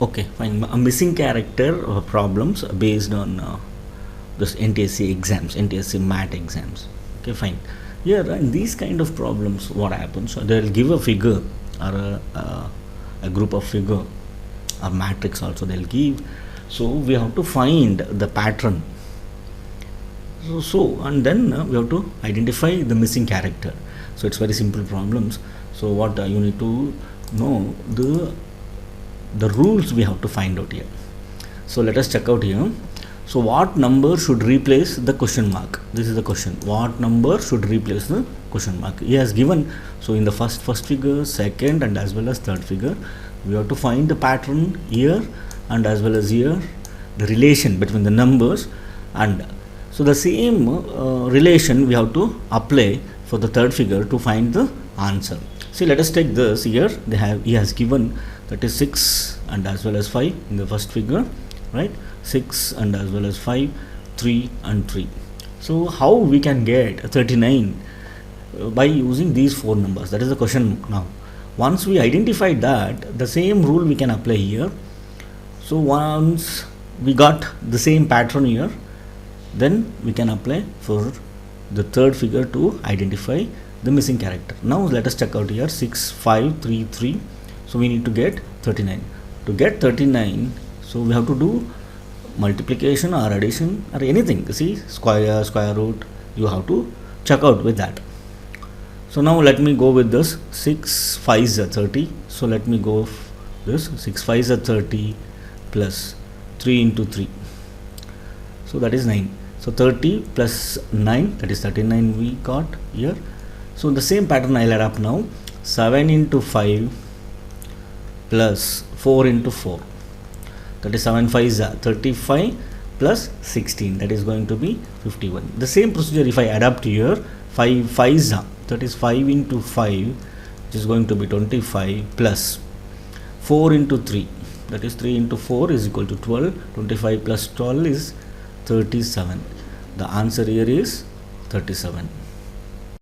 Okay, fine. A missing character problems based on this NTSE exams, NTSE MAT exams. Okay, fine. Here, in these kind of problems, what happens? They'll give a figure or a group of figure, a matrix also they'll give. So we have to find the pattern. So and then we have to identify the missing character. So it's very simple problems. So what you need to know the rules we have to find out here. So let us check out here. So what number should replace the question mark? This is the question. What number should replace the question mark? He has given. So in the first figure, second, and as well as third figure, we have to find the pattern here and as well as here, the relation between the numbers, and so the same relation we have to apply for the third figure to find the answer. See, let us take this here. He has given, that is 6 and as well as 5 in the first figure, right? 6 and as well as 5, 3 and 3. So how we can get 39 by using these four numbers? That is the question now. Once we identify that, the same rule we can apply here. So once we got the same pattern here, then we can apply for the third figure to identify the missing character. Now let us check out here. 6, 5, 3, 3. So we need to get 39. To get 39, so we have to do multiplication or addition or anything. See, square root, you have to check out with that. So now let me go with this. 6 5s are 30. So let me go this. 6 5s are 30 plus 3 into 3. So that is 9. So 30 plus 9, that is 39 we got here. So the same pattern I'll add up now. 7 into 5 plus 4 into 4. That is 7 5s are 35 plus 16. That is going to be 51. The same procedure if I add up to here. 5 5s are, that is 5 into 5, which is going to be 25 plus 4 into 3. That is 3 into 4 is equal to 12. 25 plus 12 is 37. The answer here is 37.